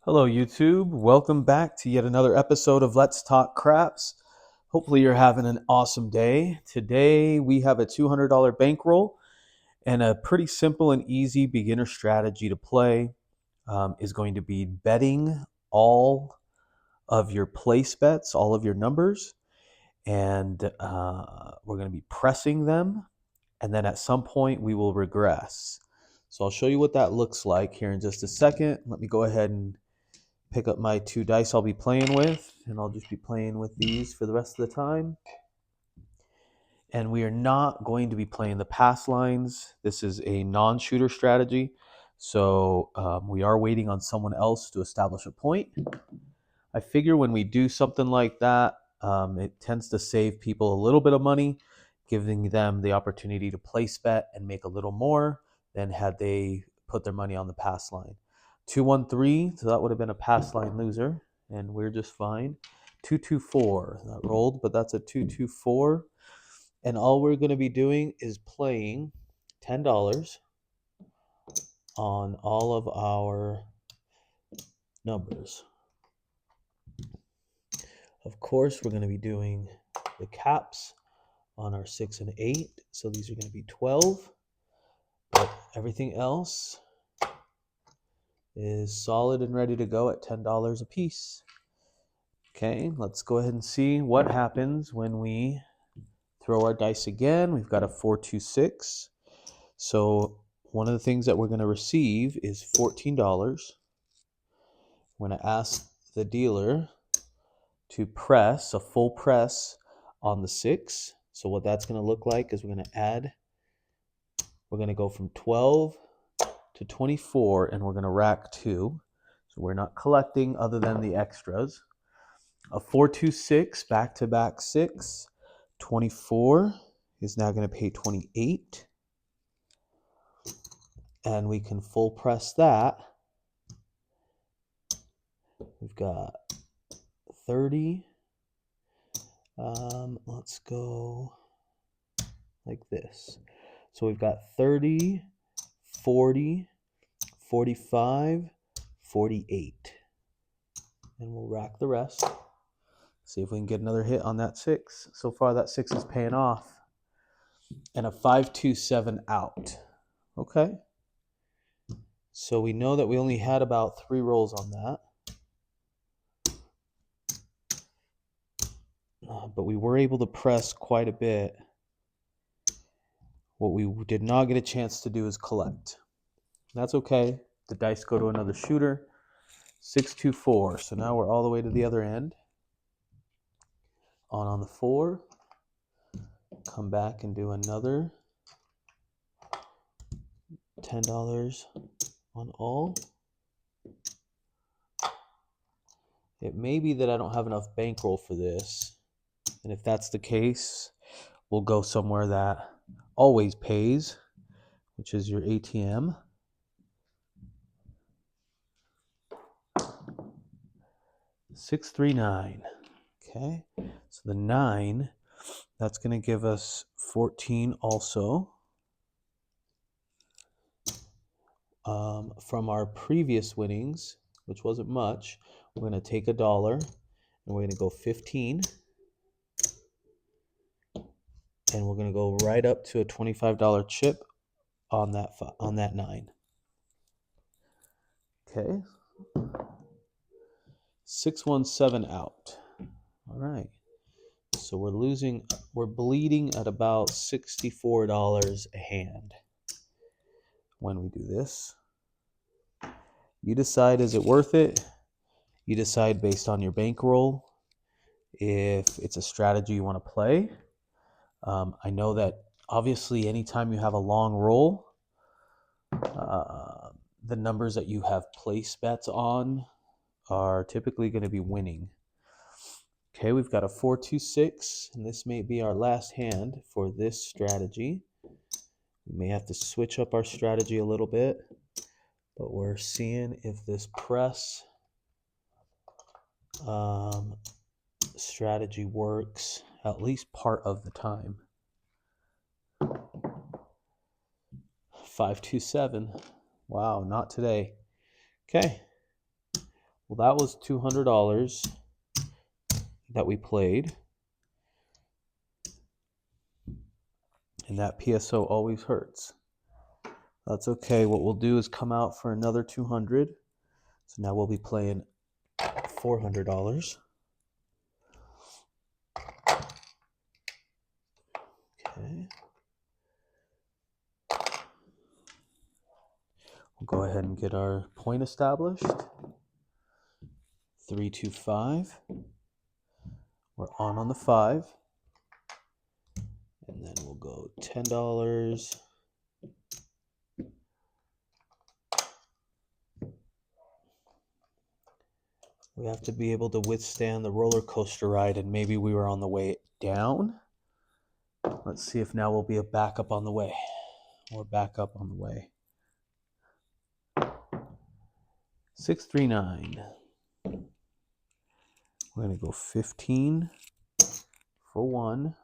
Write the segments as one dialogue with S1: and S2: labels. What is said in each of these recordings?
S1: Hello, YouTube. Welcome back to yet another episode of Let's Talk Craps. Hopefully, you're having an awesome day. Today, we have a $200 bankroll and a pretty simple and easy beginner strategy to play is going to be betting all of your place bets, all of your numbers, and we're going to be pressing them. And then at some point, we will regress. So I'll show you what that looks like here in just a second. Let me go ahead and pick up my two dice I'll be playing with, and I'll just be playing with these for the rest of the time. And we are not going to be playing the pass lines. This is a non-shooter strategy, so we are waiting on someone else to establish a point. I figure when we do something like that, it tends to save people a little bit of money, giving them the opportunity to place bet and make a little more than had they put their money on the pass line. 2-1-3, so that would have been a pass line loser, and we're just fine. 2-2-4, that rolled, but that's a 2-2-4. And all we're going to be doing is playing $10 on all of our numbers. Of course, we're going to be doing the caps on our 6 and 8, so these are going to be 12. But everything else is solid and ready to go at $10 a piece. Okay, let's go ahead and see what happens when we throw our dice again. We've got a 4-2-6. So one of the things that we're going to receive is $14. I'm going to ask the dealer to press a full press on the 6. So what that's going to look like is we're going to go from 12 to 24, and we're going to rack 2. So we're not collecting other than the extras. A 4-2-6, back-to-back 6. 24 is now going to pay 28. And we can full press that. We've got 30. Let's go like this. So we've got 30, 40, 45, 48. And we'll rack the rest. See if we can get another hit on that 6. So far, that 6 is paying off. And a 5-2-7 out. Okay. So we know that we only had about 3 rolls on that. But we were able to press quite a bit. What we did not get a chance to do is collect. That's okay. The dice go to another shooter. 6-2-4. So now we're all the way to the other end. On the 4. Come back and do another $10 on all. It may be that I don't have enough bankroll for this. And if that's the case, we'll go somewhere that always pays, which is your ATM. $6-3-9. Okay, so the 9, that's going to give us 14 also. From our previous winnings, which wasn't much, we're going to take $1 and we're going to go 15. And we're going to go right up to a $25 chip on that 9. Okay. 6-1-7 out. All right. So we're bleeding at about $64 a hand when we do this. You decide, is it worth it? You decide based on your bankroll if it's a strategy you want to play. I know that obviously anytime you have a long roll, the numbers that you have place bets on are typically going to be winning. Okay, we've got a 4-2-6, and this may be our last hand for this strategy. We may have to switch up our strategy a little bit, but we're seeing if this press strategy works at least part of the time. 5-2-7. Wow, not today. Okay, Well, that was $200 that we played. And that PSO always hurts. That's okay. What we'll do is come out for another 200. So now we'll be playing $400. Okay. We'll go ahead and get our point established. 325. We're on the 5. And then we'll go $10. We have to be able to withstand the roller coaster ride, and maybe we were on the way down. Let's see if now we'll be a backup on the way. Or back up on the way. 639. We're going to go 15 for 1.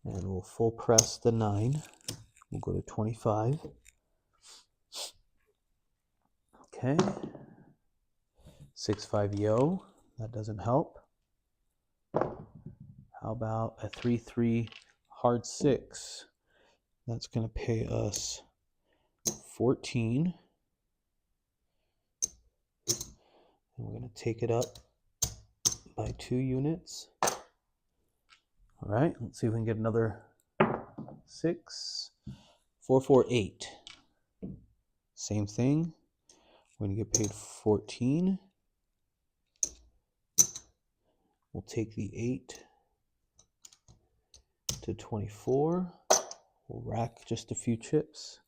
S1: And we'll full press the 9. We'll go to 25. Okay. 6-5 yo. That doesn't help. How about a 3-3 hard 6? That's going to pay us 14. And we're going to take it up by 2 units. All right, let's see if we can get another 6. 4-4-8. Same thing. We're going to get paid 14. We'll take the 8 to 24. We'll rack just a few chips.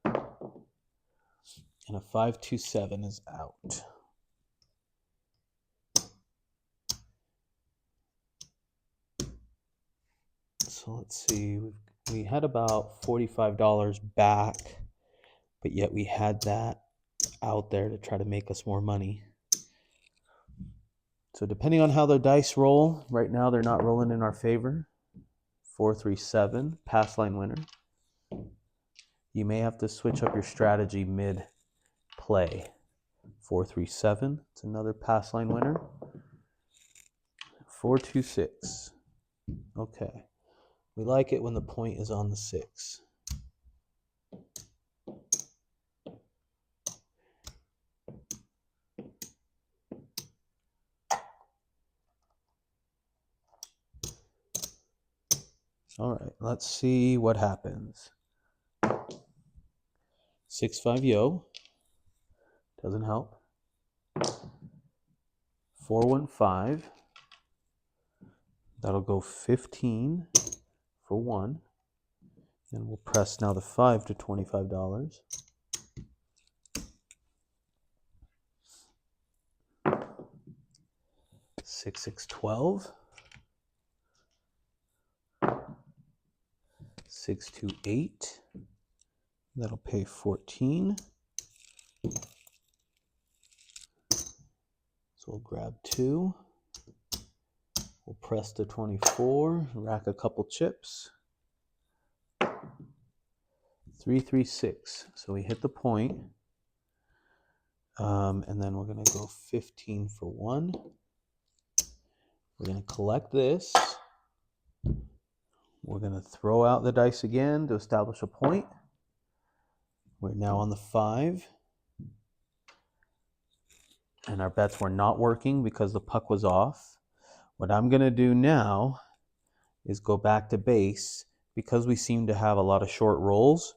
S1: And a 5-2-7 is out. So let's see, we had about $45 back, but yet we had that out there to try to make us more money. So depending on how the dice roll, right now they're not rolling in our favor. 4-3-7, pass line winner. You may have to switch up your strategy mid-play. 4-3-7, it's another pass line winner. 4-2-6, okay. We like it when the point is on the 6. All right, let's see what happens. 6-5 yo. Doesn't help. 4-1-5. That'll go 15 for 1. And we'll press now the 5 to $25. 6-6-12. 6-2-8. That'll pay 14. So we'll grab 2. We'll press to 24, rack a couple chips. 3-3-6. So we hit the point. And then we're going to go 15 for 1. We're going to collect this. We're going to throw out the dice again to establish a point. We're now on the 5. And our bets were not working because the puck was off. What I'm going to do now is go back to base. Because we seem to have a lot of short rolls,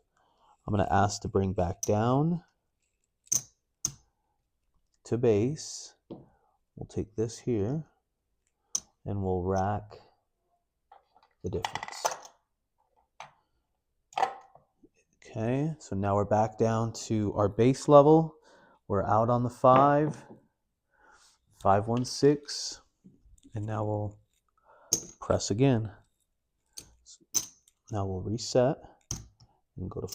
S1: I'm going to ask to bring back down to base. We'll take this here and we'll rack the difference. Okay, so now we're back down to our base level. We're out on the 5, 5-1-6, and now we'll press again. Now we'll reset and go to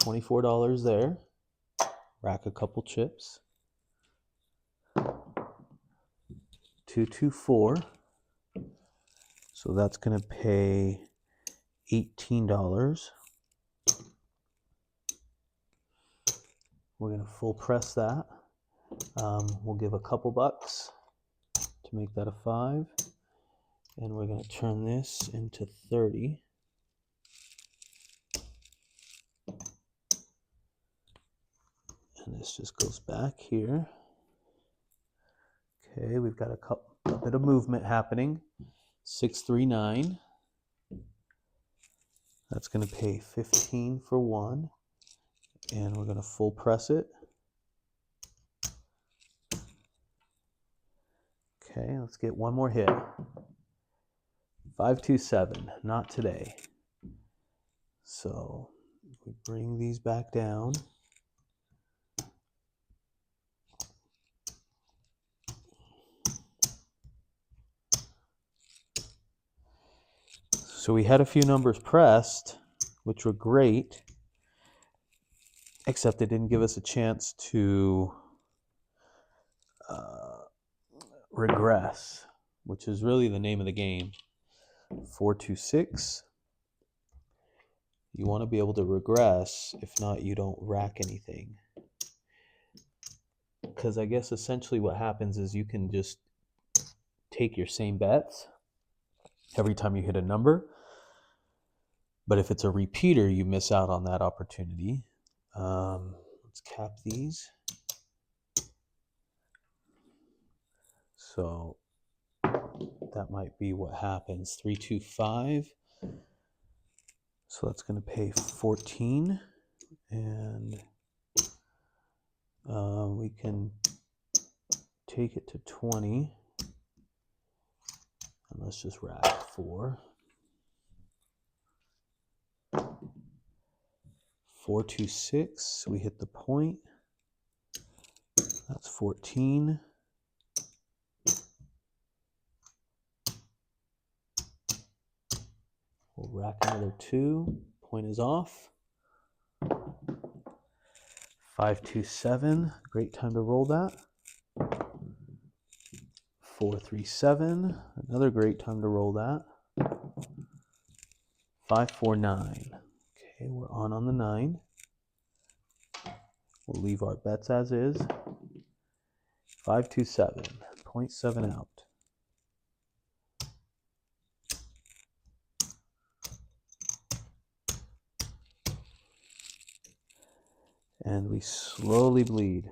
S1: $24 there. Rack a couple chips. 2-2-4. So that's going to pay $18. We're going to full press that. We'll give a couple bucks to make that a 5. And we're going to turn this into 30. And this just goes back here. Okay, we've got a bit of movement happening. 639. That's going to pay 15 for 1. And we're going to full press it. Okay, let's get one more hit. 527, not today. So we bring these back down. So we had a few numbers pressed, which were great, except they didn't give us a chance to regress, which is really the name of the game. 426. You want to be able to regress. If not, you don't rack anything. Because I guess essentially what happens is you can just take your same bets every time you hit a number. But if it's a repeater, you miss out on that opportunity. Let's cap these. So that might be what happens. 325. So that's going to pay 14. And we can take it to 20. And let's just rack 4. 426. We hit the point. That's 14. We'll rack another 2. Point is off. 527. Great time to roll that. 437. Another great time to roll that. 549. Okay, we're on the 9. We'll leave our bets as is. 527. 0.7 out. And we slowly bleed.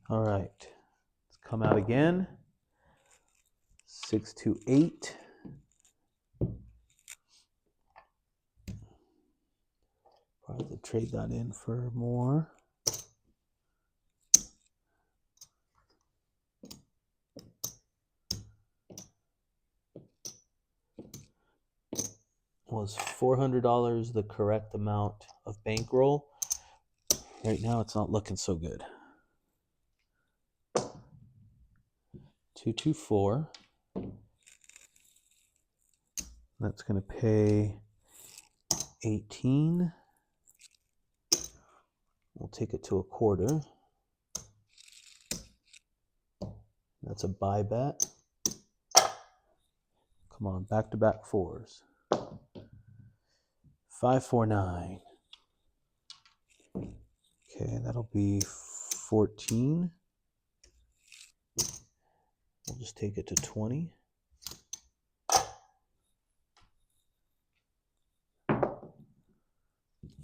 S1: All right, let's come out again. 628. Probably have to trade that in for more. Was $400 the correct amount of bankroll? Right now it's not looking so good. 224. That's going to pay 18. We'll take it to a quarter. That's a buy bet. Come on, back-to-back 4s. 549. Okay, that'll be 14. We'll just take it to 20.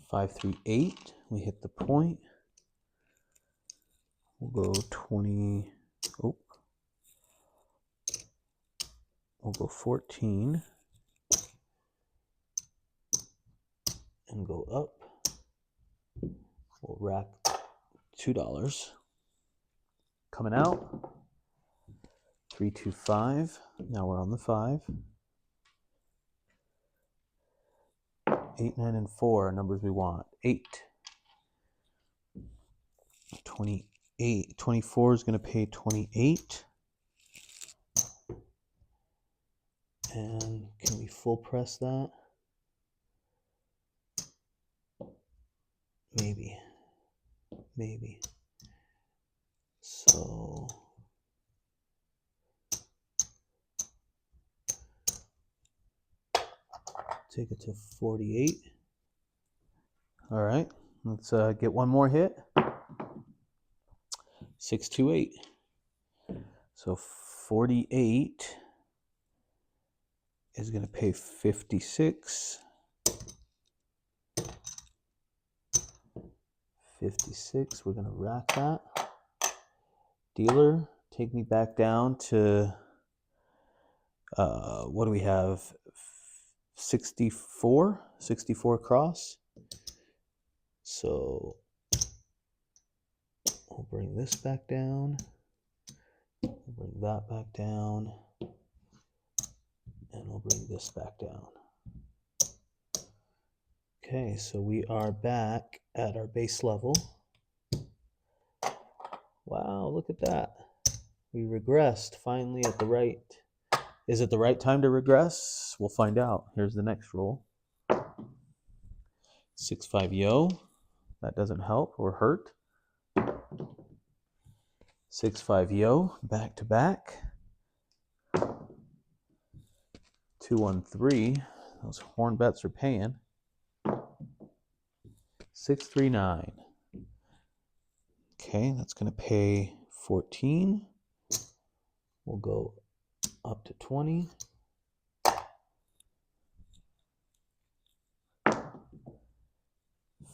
S1: 538. We hit the point. We'll go 20. Oh. We'll go 14. And go up. We'll rack $2. Coming out. 325. Now we're on the 5. 8, 9, and 4 are numbers we want. 8. 28. 24 is going to pay 28. And can we full press that? Maybe. So take it to 48. All right, let's get one more hit. 628. So 48 is going to pay 56. 56, we're going to rack that. Dealer, take me back down to, what do we have? 64 cross. So we'll bring this back down. We'll bring that back down. And we'll bring this back down. Okay, so we are back at our base level. Wow, look at that. We regressed finally at the right. Is it the right time to regress? We'll find out. Here's the next roll. 6-5 yo. That doesn't help or hurt. 6-5 yo, back to back. 2-1-3. Those horn bets are paying. 6-3-9. Okay, that's going to pay 14. We'll go up to 20.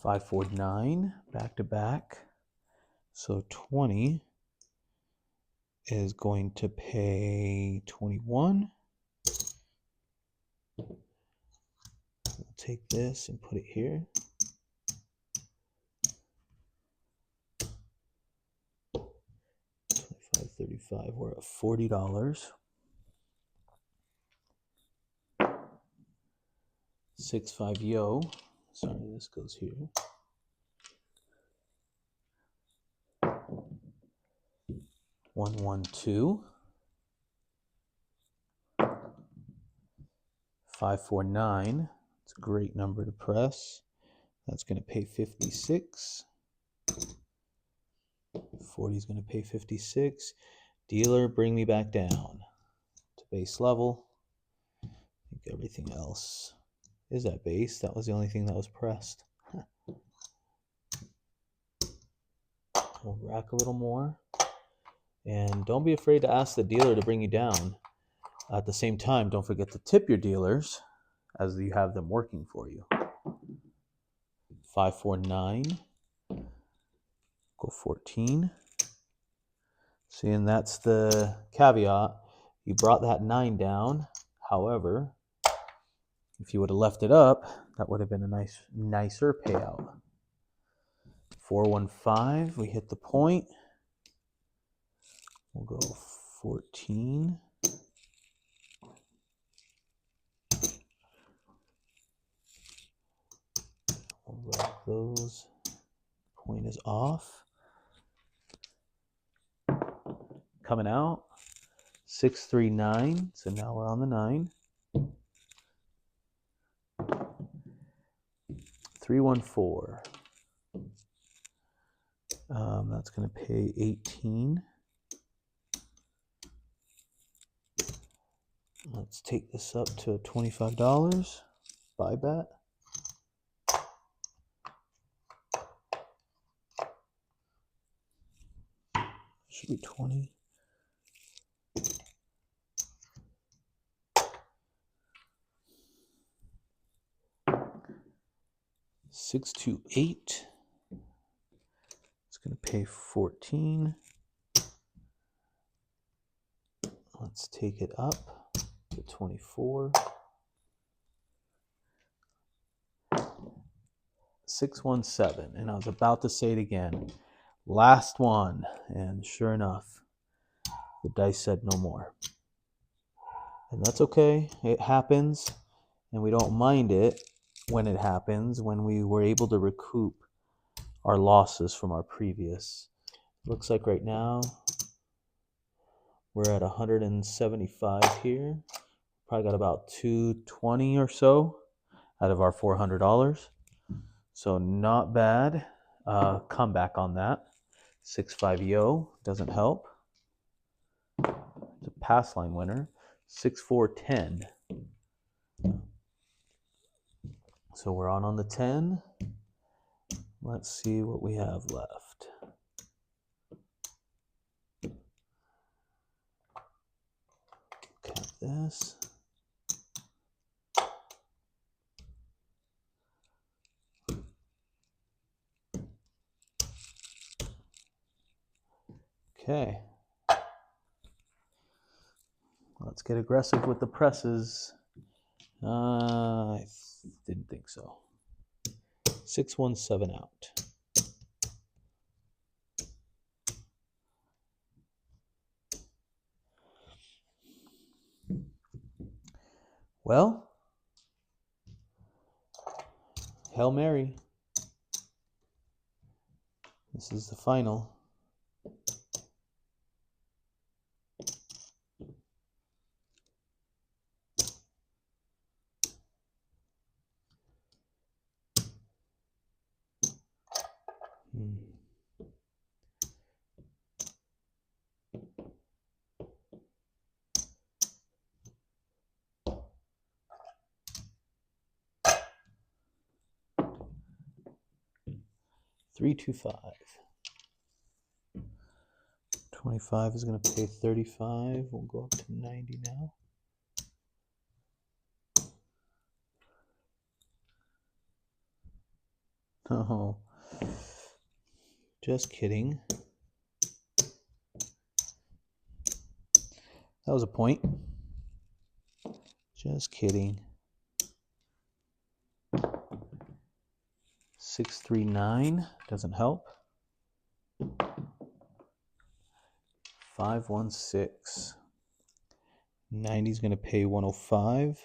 S1: 5-4-9, back to back. So 20 is going to pay 21. We'll take this and put it here. 35, we're at $40. 6-5 yo. Sorry, this goes here. 1-1-2. 5-4-9. It's a great number to press. That's going to pay 56. 40 is going to pay 56. Dealer, bring me back down to base level. I think everything else is at base. That was the only thing that was pressed. We'll rack a little more. And don't be afraid to ask the dealer to bring you down. At the same time, don't forget to tip your dealers as you have them working for you. 5-4-9. Go 14. See, and that's the caveat. You brought that 9 down. However, if you would have left it up, that would have been a nicer payout. 4-1-5. We hit the point. We'll go 14. We'll rack those. Point is off. Coming out. 6-3-9. So now we're on the 9. 3-1-4. That's going to pay 18. Let's take this up to $25. Buy bet. Should be 20. 6-2-8. It's going to pay 14. Let's take it up to 24. 6-1-7. And I was about to say it again. Last one. And sure enough, the dice said no more. And that's okay. It happens. And we don't mind it when it happens, when we were able to recoup our losses from our previous. Looks like right now we're at 175 here. Probably got about 220 or so out of our $400. So not bad. Comeback on that. 6-5 yo doesn't help. It's a pass line winner. 6-4-10. So we're on the 10. Let's see what we have left. Count this. Okay. Let's get aggressive with the presses. I didn't think so. 617 out. Well, Hail Mary. This is the final. Hmm. $325. 25 is going to pay 35. We'll go up to 90 now. Oh, just kidding. That was a point. Just kidding. 639 doesn't help. 516. 90 is going to pay 105.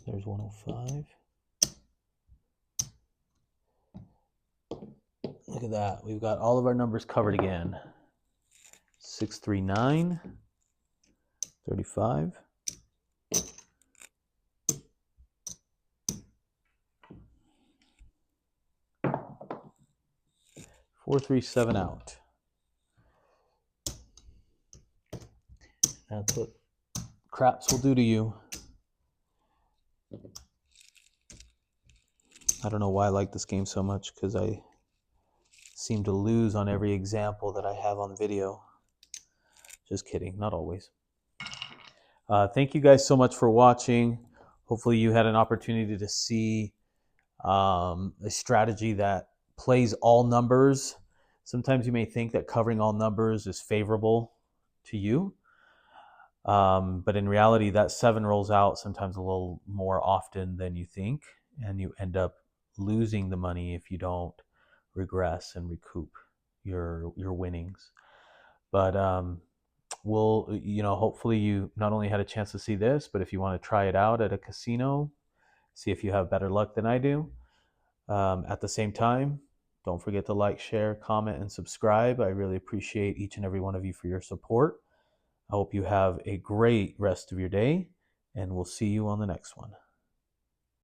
S1: There's 105. Look at that. We've got all of our numbers covered again. 639, 35. 437 out. That's what craps will do to you. I don't know why I like this game so much, because I seem to lose on every example that I have on video. Just kidding, not always. Thank you guys so much for watching. Hopefully you had an opportunity to see a strategy that plays all numbers. Sometimes you may think that covering all numbers is favorable to you. But in reality, that 7 rolls out sometimes a little more often than you think, and you end up losing the money if you don't regress and recoup your winnings. But hopefully you not only had a chance to see this, but if you want to try it out at a casino, see if you have better luck than I do. At the same time, don't forget to like, share, comment, and subscribe. I really appreciate each and every one of you for your support. I hope you have a great rest of your day, and we'll see you on the next one.